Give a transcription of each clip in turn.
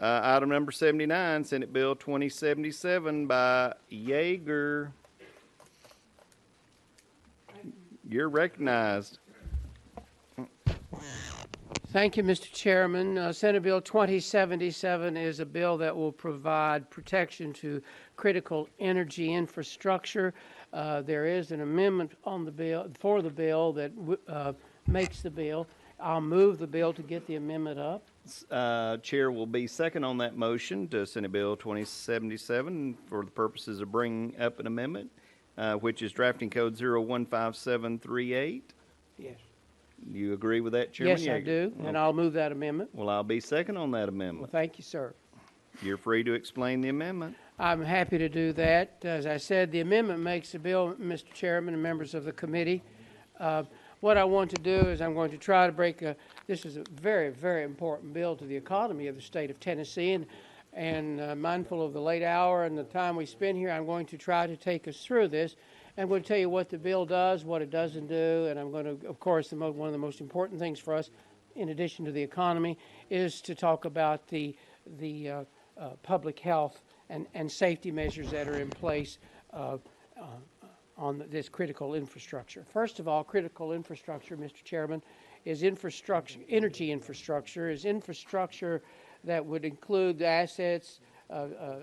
Item number 79, Senate Bill 2077 by Yager. You're recognized. Thank you, Mr. Chairman. Senate Bill 2077 is a bill that will provide protection to critical energy infrastructure. There is an amendment on the bill for the bill that makes the bill. I'll move the bill to get the amendment up. Chair will be second on that motion to Senate Bill 2077 for the purposes of bringing up an amendment, which is drafting code 015738. Yes. You agree with that, Chairman? Yes, I do, and I'll move that amendment. Well, I'll be second on that Well, amendment. thank you, sir. You're free to explain the amendment. I'm happy to do that. As I said, the amendment makes the bill, Mr. Chairman and members of the committee. What I want to do is I'm going to try to this is a very, very important bill to the economy of the state of Tennessee, and mindful of the late hour and the time we spend here, I'm going to try to take us through this. I'm going to tell you what the bill does, what it doesn't do, and I'm going to, of course, one of the most important things for us, in addition to the economy, is to talk about the public health and safety measures that are in place on this critical infrastructure. First of all, critical infrastructure, Mr. Chairman, is infrastructure, energy infrastructure, is infrastructure that would include the assets,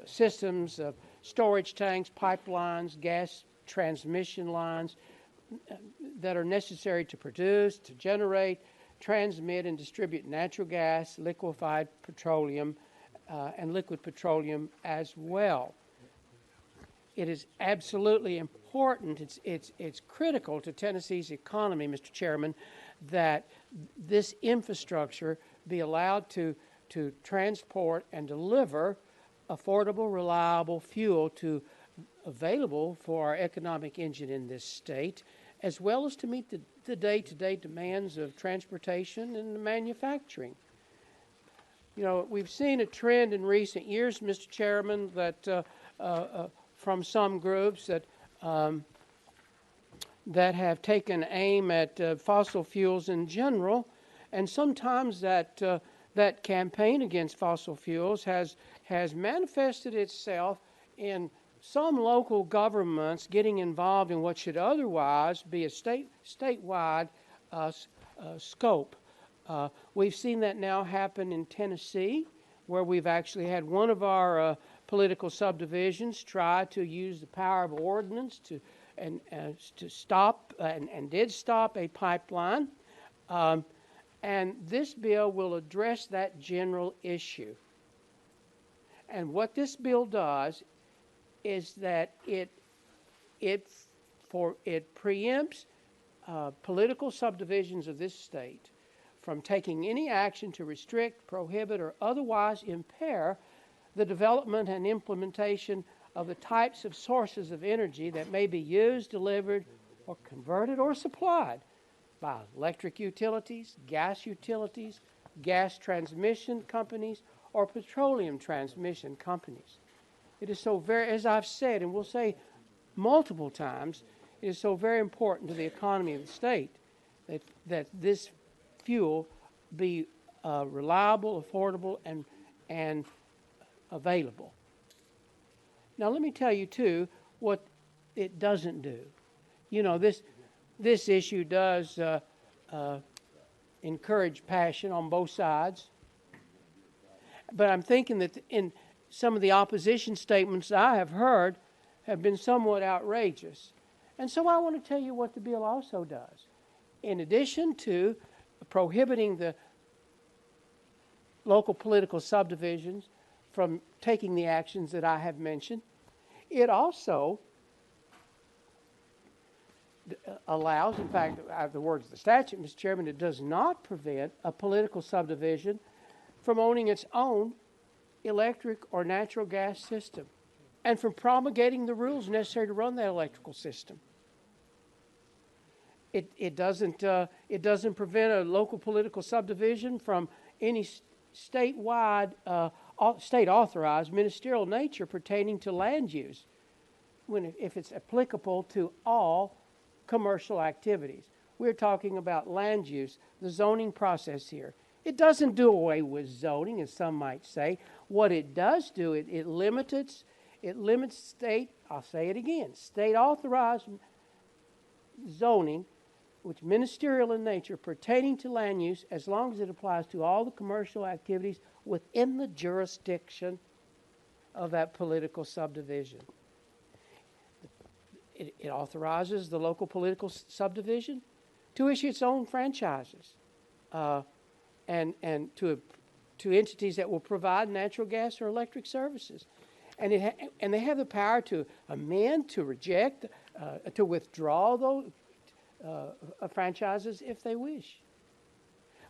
systems, storage tanks, pipelines, gas transmission lines that are necessary to produce, to generate, transmit, and distribute natural gas, liquefied petroleum, and liquid petroleum as well. It is absolutely important, it's critical to Tennessee's economy, Mr. Chairman, that this infrastructure be allowed to transport and deliver affordable, reliable fuel available for our economic engine in this state, as well as to meet the day-to-day demands of transportation and manufacturing. You know, we've seen a trend in recent years, Mr. Chairman, that from some groups that have taken aim at fossil fuels in general, and sometimes that campaign against fossil fuels has manifested itself in some local governments getting involved in what should otherwise be a statewide scope. We've seen that now happen in Tennessee, where we've actually had one of our political subdivisions try to use the power of ordinance to stop and did stop a pipeline. And this bill will address that general issue. And what this bill does is that it preempts political subdivisions of this state from taking any action to restrict, prohibit, or otherwise impair the development and implementation of the types of sources of energy that may be used, delivered, or converted or supplied by electric utilities, gas transmission companies, or petroleum transmission companies. It is so very, as I've said, and will say multiple times, it is so very important to the economy of the state that this fuel be reliable, affordable, and available. Now, let me tell you, too, what it doesn't do. You know, this issue does encourage passion on both sides. But I'm thinking that in some of the opposition statements I have heard have been somewhat outrageous. And so I want to tell you what the bill also does. In addition to prohibiting the local political subdivisions from taking the actions that I have mentioned, it also allows, in fact, out of the words of the statute, Mr. Chairman, it does not prevent a political subdivision from owning its own electric or natural gas system and from promulgating the rules necessary to run that electrical system. It doesn't prevent a local political subdivision from any statewide, state-authorized ministerial nature pertaining to land use, if it's applicable to all commercial activities. We're talking about land use, the zoning process here. It doesn't do away with zoning, as some might say. What it does do, it limits state, I'll say it again, state authorized zoning, which ministerial in nature, pertaining to land use, as long as it applies to all the commercial activities within the jurisdiction of that political subdivision. It authorizes the local political subdivision to issue its own franchises and to entities that will provide natural gas or electric services. And they have the power to amend, to reject, to withdraw those franchises if they wish.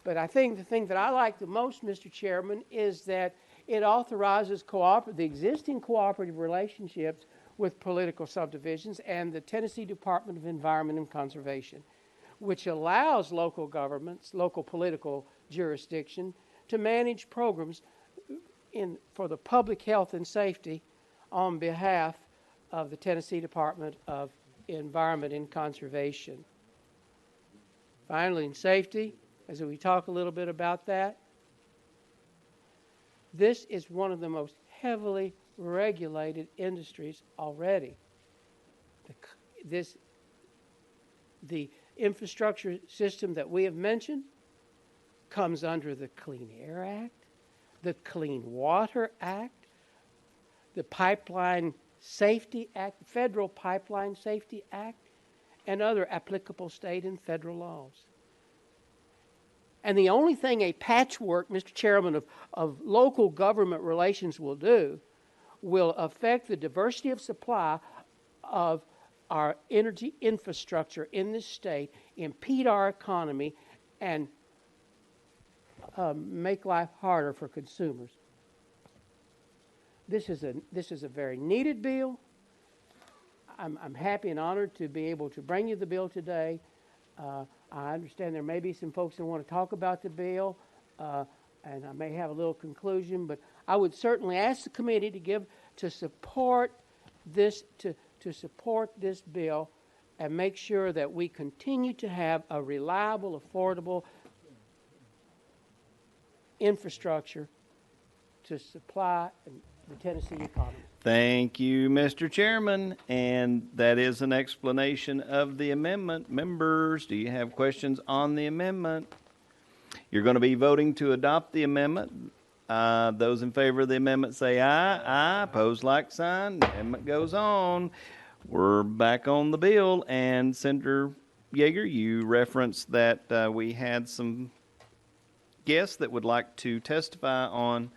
But I think the thing that I like the most, Mr. Chairman, is that it authorizes the existing cooperative relationships with political subdivisions and the Tennessee Department of Environment and Conservation, which allows local governments, local political jurisdiction, to manage programs for the public health and safety on behalf of the Tennessee Department of Environment and Conservation. Finally, in safety, as we talk a little bit about that, this is one of the most heavily regulated industries already. The infrastructure system that we have mentioned comes under the Clean Air Act, the Clean Water Act, the Pipeline Safety Act, Federal Pipeline Safety Act, and other applicable state and federal laws. And the only thing a patchwork, Mr. Chairman, of local government relations will do will affect the diversity of supply of our energy infrastructure in this state, impede our economy, and make life harder for consumers. This is a very needed bill. I'm happy and honored to be able to bring you the bill today. I understand there may be some folks that want to talk about the bill, and I may have a little conclusion, but I would certainly ask the committee to support this bill and make sure that we continue to have a reliable, affordable infrastructure to supply the Tennessee economy. Thank you, Mr. Chairman. And that is an explanation of the amendment. Members, do you have questions on the amendment? You're going to be voting to adopt the amendment. Those in favor of the amendment say aye. Aye. Opposed, like sign. The amendment goes on. We're back on the bill. And Senator Yager, you referenced that we had some guests that would like to testify on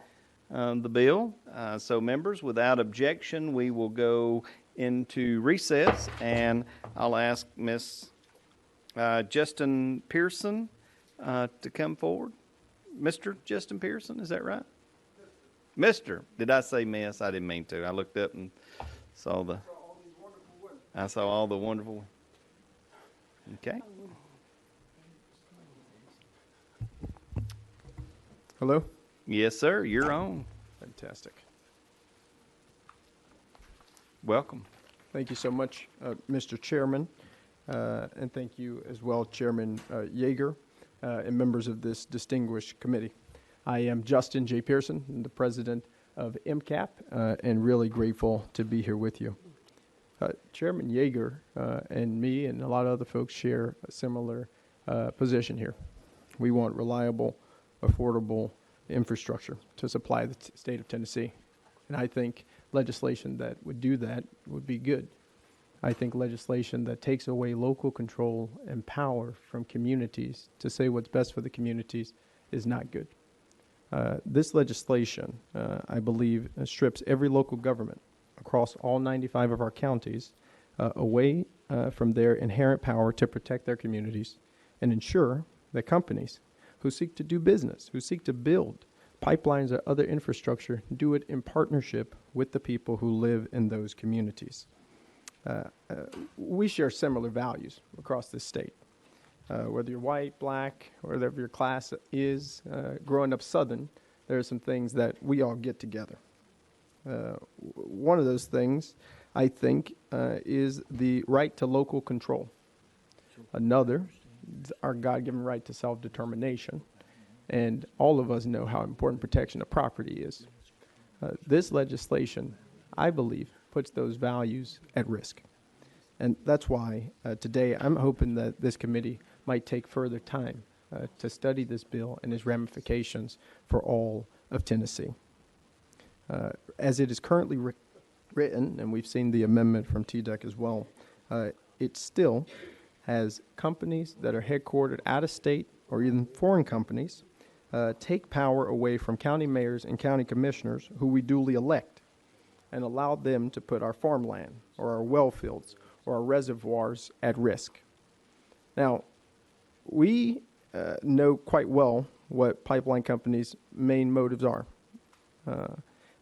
the bill. So members, without objection, we will go into recess, and I'll ask Miss Justin Pearson to come forward. Mr. Justin Pearson, is that right? Mr. Did I say miss? I didn't mean to. I looked up and saw I saw all the wonderful. Okay. Hello? Yes, sir. You're on. Fantastic. Welcome. Thank you so much, Mr. Chairman, and thank you as well, Chairman Yager, and members of this distinguished committee. I am Justin J. Pearson, the president of MCAP, and really grateful to be here with you. Chairman Yager and me and a lot of other folks share a similar position here. We want reliable, affordable infrastructure to supply the state of Tennessee. And I think legislation that would do that would be good. I think legislation that takes away local control and power from communities to say what's best for the communities is not good. This legislation, I believe, strips every local government across all 95 of our counties away from their inherent power to protect their communities and ensure that companies who seek to do business, who seek to build pipelines or other infrastructure, do it in partnership with the people who live in those communities. We share similar values across this state. Whether you're white, black, or whatever your class is, growing up Southern, there are some things that we all get together. One of those things, I think, is the right to local control. Another, our God-given right to self-determination. and all of us know how important protection of property is. This legislation, I believe, puts those values at risk. And that's why today I'm hoping that this committee might take further time to study this bill and its ramifications for all of Tennessee. As it is currently written, and we've seen the amendment from TDEC as well, it still has companies that are headquartered out of state or even foreign companies take power away from county mayors and county commissioners who we duly elect and allow them to put our farmland or our well fields or our reservoirs at risk. Now, we know quite well what pipeline companies' main motives are.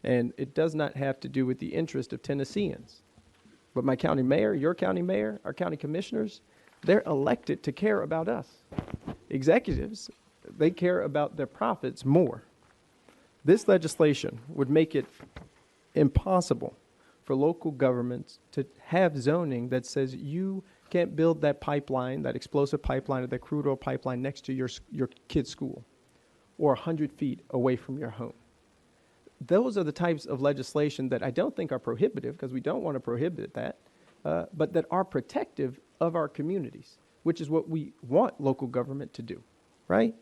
And it does not have to do with the interest of Tennesseans. But my county mayor, your county mayor, our county commissioners, they're elected to care about us. Executives, they care about their profits more. This legislation would make it impossible for local governments to have zoning that says you can't build that pipeline, that explosive pipeline or that crude oil pipeline next to your kid's school or 100 feet away from your home. Those are the types of legislation that I don't think are prohibitive, because we don't want to prohibit that, but that are protective of our communities, which is what we want local government to do, right?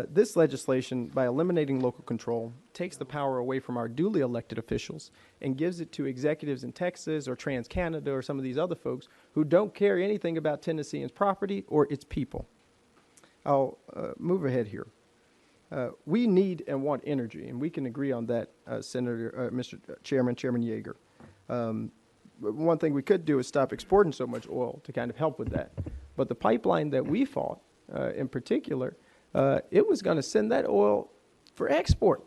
This legislation, by eliminating local control, takes the power away from our duly elected officials and gives it to executives in Texas or TransCanada or some of these other folks who don't care anything about Tennesseans' property or its people. I'll move ahead here. We need and want energy, and we can agree on that, Mr. Chairman, Chairman Yager. One thing we could do is stop exporting so much oil to kind of help with that. But the pipeline that we fought, in particular, it was going to send that oil for export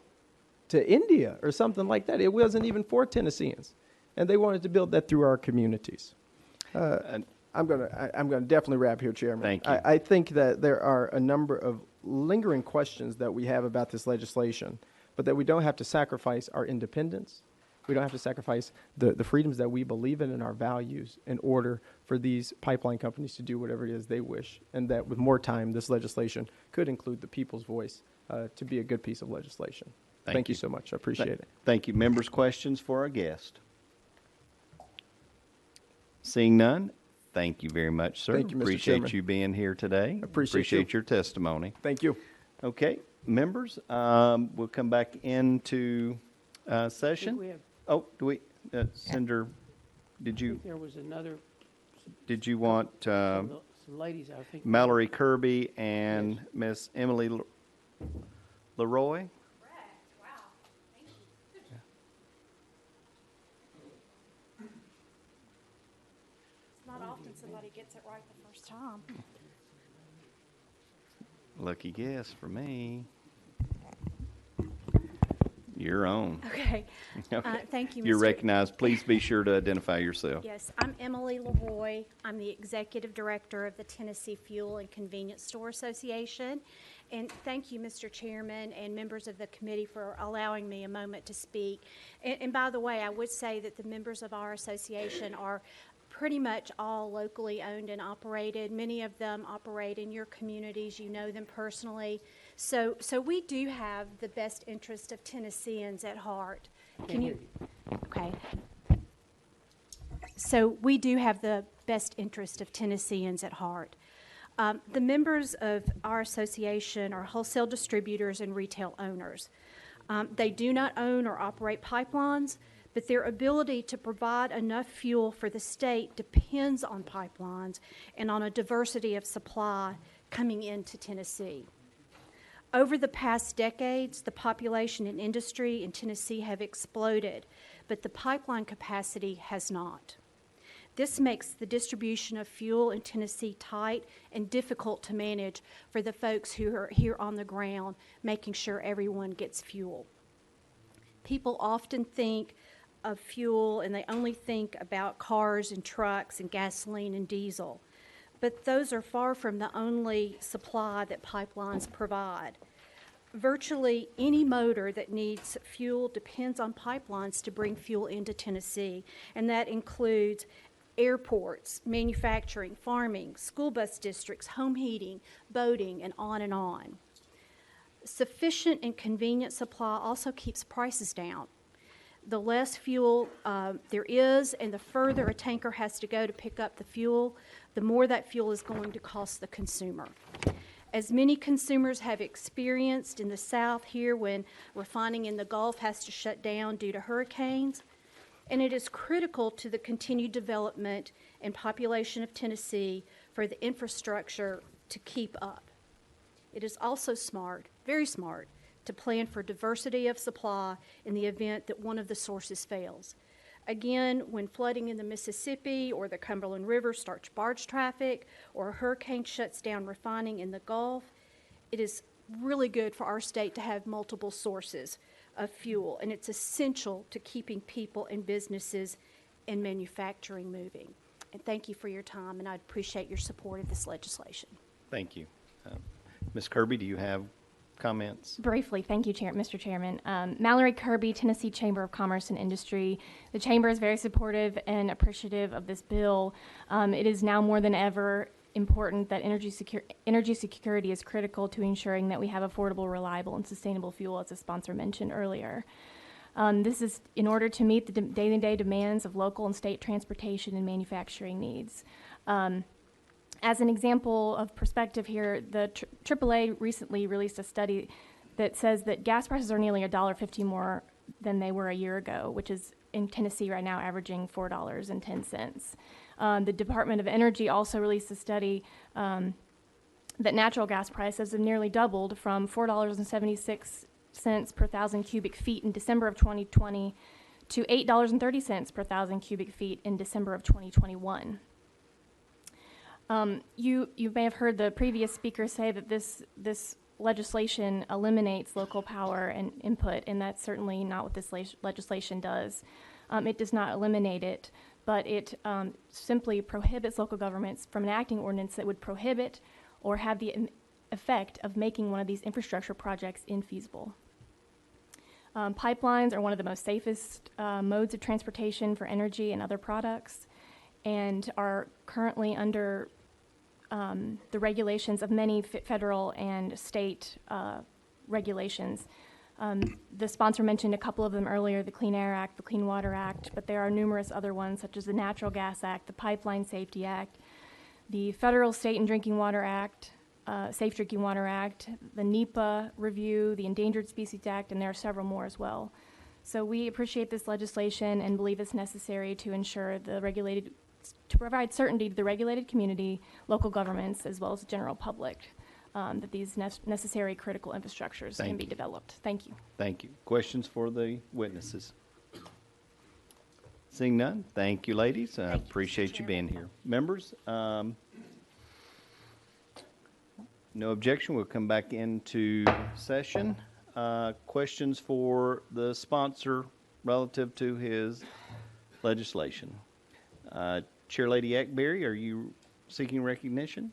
to India or something like that. It wasn't even for Tennesseans, and they wanted to build that through our communities. I'm going to definitely wrap here, Chairman. Thank you. I think that there are a number of lingering questions that we have about this legislation, but that we don't have to sacrifice our independence. We don't have to sacrifice the freedoms that we believe in and our values in order for these pipeline companies to do whatever it is they wish, and that with more time, this legislation could include the people's voice to be a good piece of legislation. Thank you so much. I appreciate it. Thank you. Members' questions for our guest? Seeing none, thank you very much, sir. Thank you, Mr. Appreciate Chairman. you being here today. Appreciate your testimony. Thank you. Okay, members, we'll come back into I think session. we have, Oh, do we, Senator, did I you, think there was another, want some ladies, I think. Mallory Kirby and Miss Emily Leroy? It's not often somebody gets it right the first time. Lucky guess for me. You're on. Okay. Thank you, You're Mr. recognized. Please be sure to identify yourself. Yes, I'm Emily Leroy. I'm the Executive Director of the Tennessee Fuel and Convenience Store Association. And thank you, Mr. Chairman and members of the committee, for allowing me a moment to speak. And by the way, I would say that the members of our association are pretty much all locally owned and operated. Many of them operate in your communities. You know them personally. So we do have the best interest of Tennesseans at heart. Can you? Okay. So we do have the best interest of Tennesseans at heart. The members of our association are wholesale distributors and retail owners. They do not own or operate pipelines, but their ability to provide enough fuel for the state depends on pipelines and on a diversity of supply coming into Tennessee. Over the past decades, the population and industry in Tennessee have exploded, but the pipeline capacity has not. This makes the distribution of fuel in Tennessee tight and difficult to manage for the folks who are here on the ground, making sure everyone gets fuel. People often think of fuel and they only think about cars and trucks and gasoline and diesel. But those are far from the only supply that pipelines provide. Virtually any motor that needs fuel depends on pipelines to bring fuel into Tennessee, and that includes airports, manufacturing, farming, school bus districts, home heating, boating, and on and on. Sufficient and convenient supply also keeps prices down. The less fuel there is, and the further a tanker has to go to pick up the fuel, the more that fuel is going to cost the consumer. As many consumers have experienced in the South here when refining in the Gulf has to shut down due to hurricanes, and it is critical to the continued development and population of Tennessee for the infrastructure to keep up. It is also smart, very smart, to plan for diversity of supply in the event that one of the sources fails. Again, when flooding in the Mississippi or the Cumberland River starts barge traffic, or a hurricane shuts down refining in the Gulf, it is really good for our state to have multiple sources of fuel, and it's essential to keeping people and businesses and manufacturing moving. And thank you for your time, and I appreciate your support of this legislation. Thank you. Ms. Kirby, do you have comments? Briefly, thank you, Mr. Chairman. Mallory Kirby, Tennessee Chamber of Commerce and Industry. The Chamber is very supportive and appreciative of this bill. It is now more than ever important that energy security is critical to ensuring that we have affordable, reliable, and sustainable fuel, as the sponsor mentioned earlier. This is in order to meet the day-to-day demands of local and state transportation and manufacturing needs. As an example of perspective here, the AAA recently released a study that says that gas prices are nearly $1.50 more than they were a year ago, which is in Tennessee right now averaging $4.10. The Department of Energy also released a study that natural gas prices have nearly doubled from $4.76 per thousand cubic feet in December of 2020 to $8.30 per thousand cubic feet in December of 2021. You may have heard the previous speaker say that this legislation eliminates local power and input, and that's certainly not what this legislation does. It does not eliminate it, but it simply prohibits local governments from enacting ordinance that would prohibit or have the effect of making one of these infrastructure projects infeasible. Pipelines are one of the most safest modes of transportation for energy and other products, and are currently under the regulations of many federal and state regulations. The sponsor mentioned a couple of them earlier, the Clean Air Act, the Clean Water Act, but there are numerous other ones such as the Natural Gas Act, the Pipeline Safety Act, the Federal State and Drinking Water Act, Safe Drinking Water Act, the NEPA review, the Endangered Species Act, and there are several more as well. So we appreciate this legislation and believe it's necessary to ensure to provide certainty to the regulated community, local governments, as well as the general public, that these necessary critical infrastructures can be developed. Thank you. Thank you. Questions for the witnesses? Seeing none, thank you, ladies. I appreciate you being here. Members, no objection. We'll come back into session. Questions for the sponsor relative to his legislation? Chair Lady Ackberry, are you seeking recognition?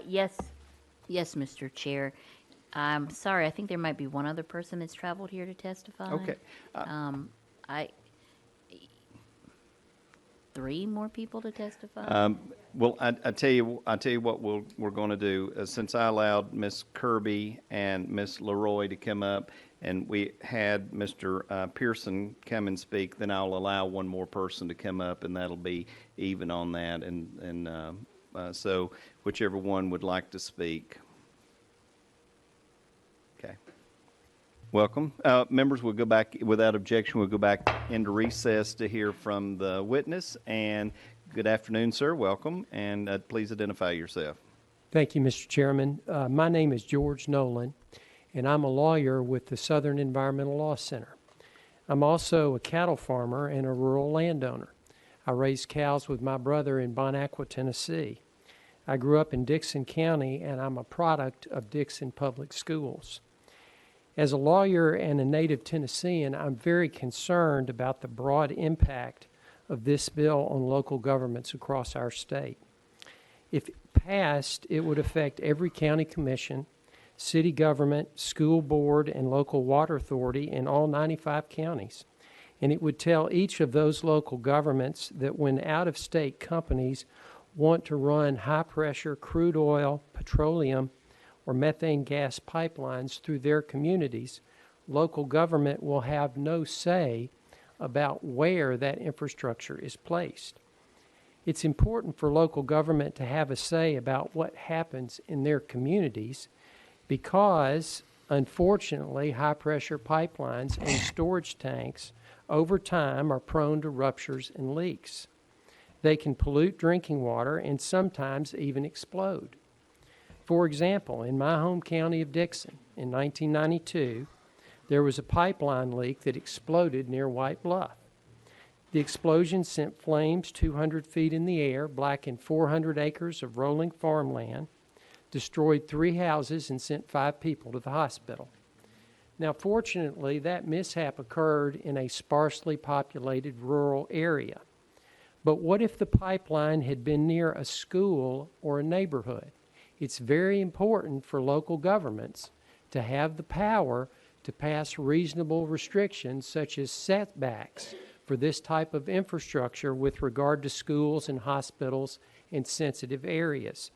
Yes, Mr. Chair. I'm sorry, I think there might be one other person that's traveled here to testify. Okay. Three more people to testify? Well, I tell you what we're going to do. Since I allowed Ms. Kirby and Ms. Leroy to come up, and we had Mr. Pearson come and speak, then I'll allow one more person to come up, and that'll be even on that. And so whichever one would like to speak. Okay. Welcome. Members, we'll go back, without objection, we'll go back into recess to hear from the witness. And good afternoon, sir. Welcome. And please identify yourself. Thank you, Mr. Chairman. My name is George Nolan, and I'm a lawyer with the Southern Environmental Law Center. I'm also a cattle farmer and a rural landowner. I raise cows with my brother in Bonacqua, Tennessee. I grew up in Dixon County, and I'm a product of Dixon Public Schools. As a lawyer and a native Tennessean, I'm very concerned about the broad impact of this bill on local governments across our state. If passed, it would affect every county commission, city government, school board, and local water authority in all 95 counties. And it would tell each of those local governments that when out-of-state companies want to run high-pressure crude oil, petroleum, or methane gas pipelines through their communities, local government will have no say about where that infrastructure is placed. It's important for local government to have a say about what happens in their communities because, unfortunately, high-pressure pipelines and storage tanks over time are prone to ruptures and leaks. They can pollute drinking water and sometimes even explode. For example, in my home county of Dixon, in 1992, there was a pipeline leak that exploded near White Bluff. The explosion sent flames 200 feet in the air, blackened 400 acres of rolling farmland, destroyed 3 houses, and sent 5 people to the hospital. Now, fortunately, that mishap occurred in a sparsely populated rural area. But what if the pipeline had been near a school or a neighborhood? It's very important for local governments to have the power to pass reasonable restrictions such as setbacks for this type of infrastructure with regard to schools and hospitals in sensitive areas.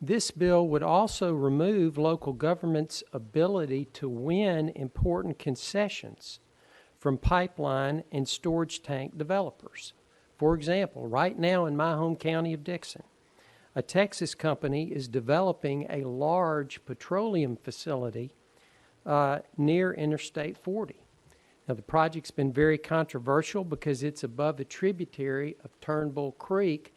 This bill would also remove local government's ability to win important concessions from pipeline and storage tank developers. For example, right now in my home county of Dixon, a Texas company is developing a large petroleum facility near Interstate 40. Now, the project's been very controversial because it's above a tributary of Turnbull Creek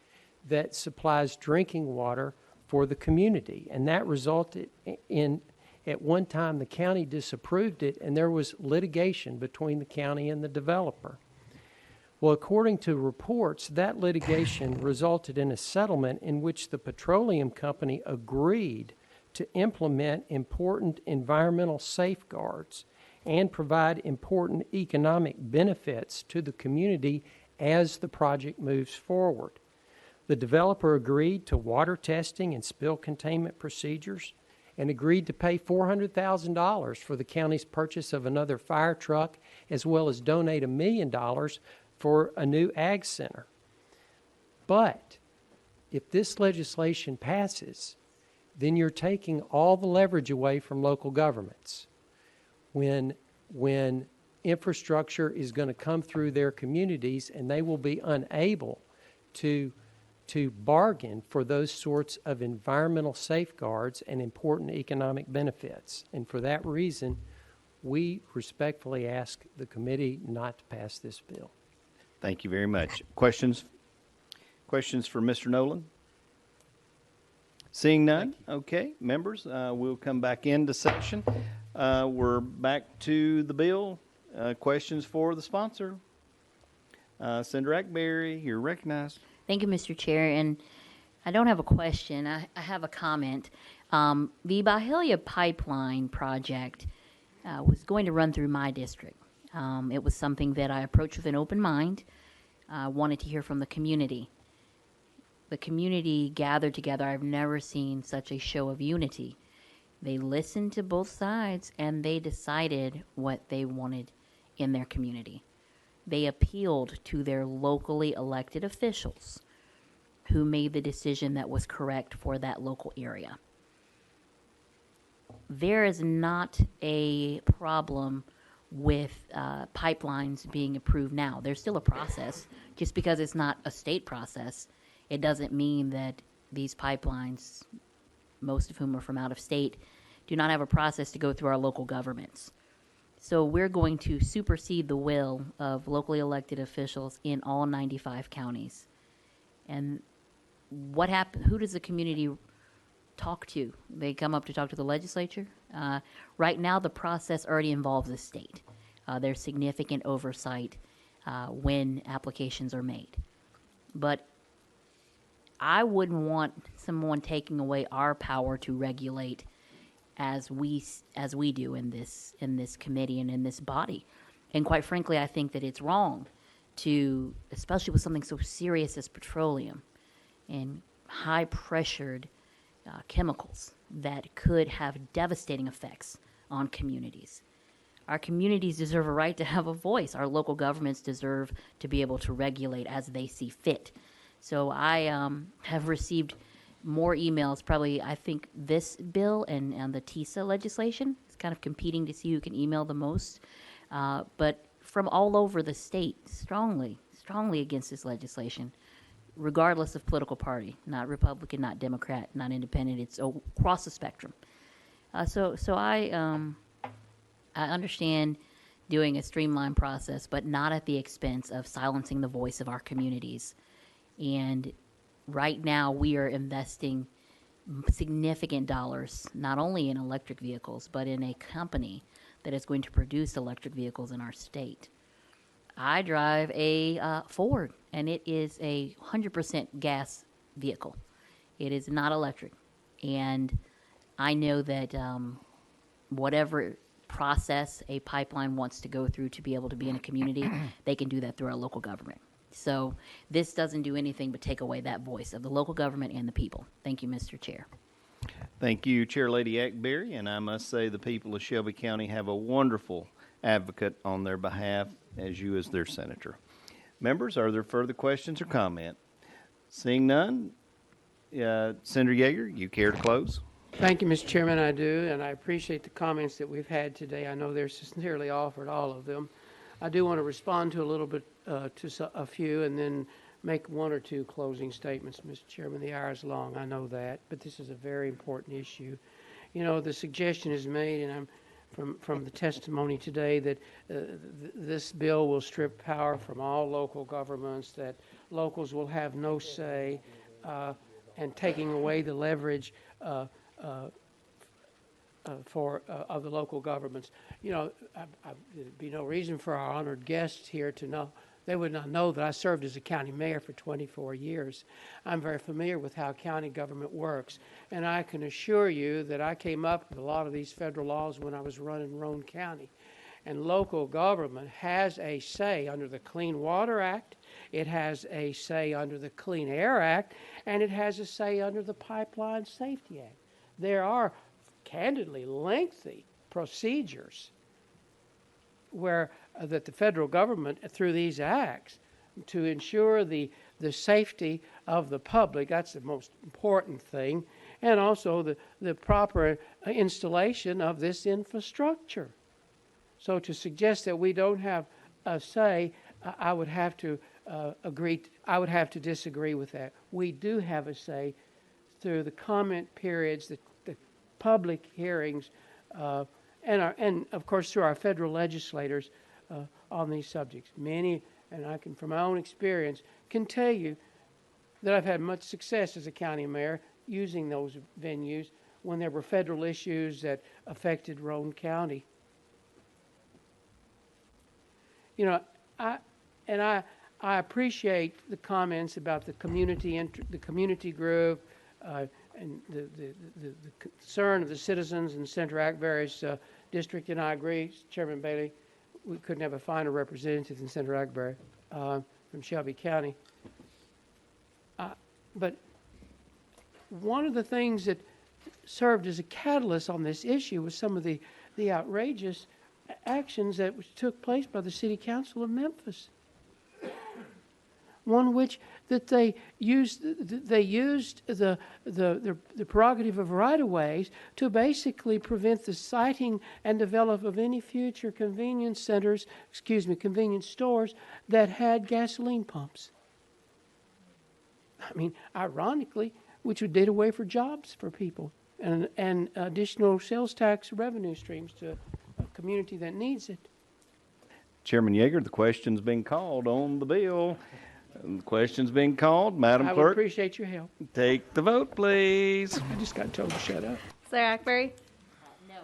that supplies drinking water for the community. And that resulted in, at one time, the county disapproved it, and there was litigation between the county and the developer. Well, according to reports, that litigation resulted in a settlement in which the petroleum company agreed to implement important environmental safeguards and provide important economic benefits to the community as the project moves forward. The developer agreed to water testing and spill containment procedures and agreed to pay $400,000 for the county's purchase of another fire truck, as well as donate $1 million for a new ag center. But if this legislation passes, then you're taking all the leverage away from local governments. When infrastructure is going to come through their communities and they will be unable to bargain for those sorts of environmental safeguards and important economic benefits. And for that reason, we respectfully ask the committee not to pass this bill. Thank you very much. Questions for Mr. Nolan? Seeing none? Okay, members, we'll come back into session. We're back to the bill. Questions for the sponsor? Senator Ackberry, you're recognized. Thank you, Mr. Chair. And I don't have a question. I have a comment. The Byhalia pipeline project was going to run through my district. It was something that I approached with an open mind. I wanted to hear from the community. The community gathered together. I've never seen such a show of unity. They listened to both sides and they decided what they wanted in their community. They appealed to their locally elected officials who made the decision that was correct for that local area. There is not a problem with pipelines being approved now. There's still a process. Just because it's not a state process, it doesn't mean that these pipelines, most of whom are from out of state, do not have a process to go through our local governments. So we're going to supersede the will of locally elected officials in all 95 counties. And what happens? Who does the community talk to? They come up to talk to the legislature? Right now, the process already involves the state. There's significant oversight when applications are made. But I wouldn't want someone taking away our power to regulate as we do in this committee and in this body. And quite frankly, I think that it's wrong to, especially with something so serious as petroleum and high pressured chemicals that could have devastating effects on communities. Our communities deserve a right to have a voice. Our local governments deserve to be able to regulate as they see fit. So I have received more emails, probably, I think, this bill and the TISA legislation. It's kind of competing to see who can email the most. But from all over the state, strongly against this legislation, regardless of political party, not Republican, not Democrat, not independent. It's across the spectrum. So I understand doing a streamlined process, but not at the expense of silencing the voice of our communities. And right now, we are investing significant dollars, not only in electric vehicles, but in a company that is going to produce electric vehicles in our state. I drive a Ford, and it is a 100% gas vehicle. It is not electric. And I know that whatever process a pipeline wants to go through to be able to be in a community, they can do that through our local government. So this doesn't do anything but take away that voice of the local government and the people. Thank you, Mr. Chair. Thank you, Chair Lady Ackberry, and I must say the people of Shelby County have a wonderful advocate on their behalf, as you as their senator. Members, are there further questions or comment? Seeing none, Senator Yager, you care to close? Thank you, Mr. Chairman, I do, and I appreciate the comments that we've had today. I know they're sincerely offered, all of them. I do want to respond to a little bit, to a few, and then make one or two closing statements, Mr. Chairman. The hour is long, I know that, but this is a very important issue. You know, the suggestion is made, and from the testimony today, that this bill will strip power from all local governments, that locals will have no say, and taking away the leverage of the local governments. You know, there'd be no reason for our honored guests here to know. They would not know that I served as a county mayor for 24 years. I'm very familiar with how county government works, and I can assure you that I came up with a lot of these federal laws when I was running Roane County. And local government has a say under the Clean Water Act, it has a say under the Clean Air Act, and it has a say under the Pipeline Safety Act. There are candidly lengthy procedures where that the federal government, through these acts, to ensure the safety of the public, that's the most important thing, and also the proper installation of this infrastructure. So to suggest that we don't have a say, I would have to I would have to disagree with that. We do have a say through the comment periods, the public hearings, and of course through our federal legislators on these subjects. Many, and I can from my own experience, can tell you that I've had much success as a county mayor using those venues when there were federal issues that affected Roane County. You know, I appreciate the comments about the community group, and the concern of the citizens in Senator Ackberry's district, and I agree, Chairman Bailey, we couldn't have a finer representative than Senator Ackberry from Shelby County. But one of the things that served as a catalyst on this issue was some of the outrageous actions that took place by the City Council of Memphis. One which that they used the prerogative of right-of-ways to basically prevent the siting and develop of any future convenience stores that had gasoline pumps. I mean, ironically, which would did away for jobs for people and additional sales tax revenue streams to a community that needs it. Chairman Yager, the question's been called on the bill. The question's been called. Madam I would Clerk, appreciate your help. take the vote, please. I just got told to shut up. Senator Ackberry? No.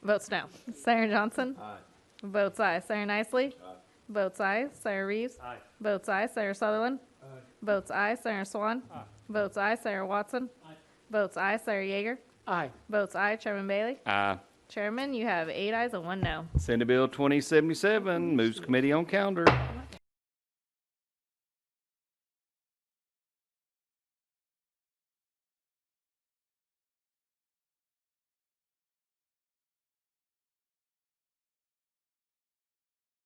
Votes no. Senator Johnson? Aye. Votes aye. Senator Nicely? Aye. Votes aye. Senator Reeves? Aye. Votes aye. Senator Sutherland? Aye. Votes aye. Senator Swan? Aye. Votes aye. Senator Watson? Aye. Votes aye. Senator Yager? Aye. Votes aye. Chairman Bailey? Aye. Chairman, you have 8 ayes and 1 no. Senate Bill 2077 moves committee on calendar.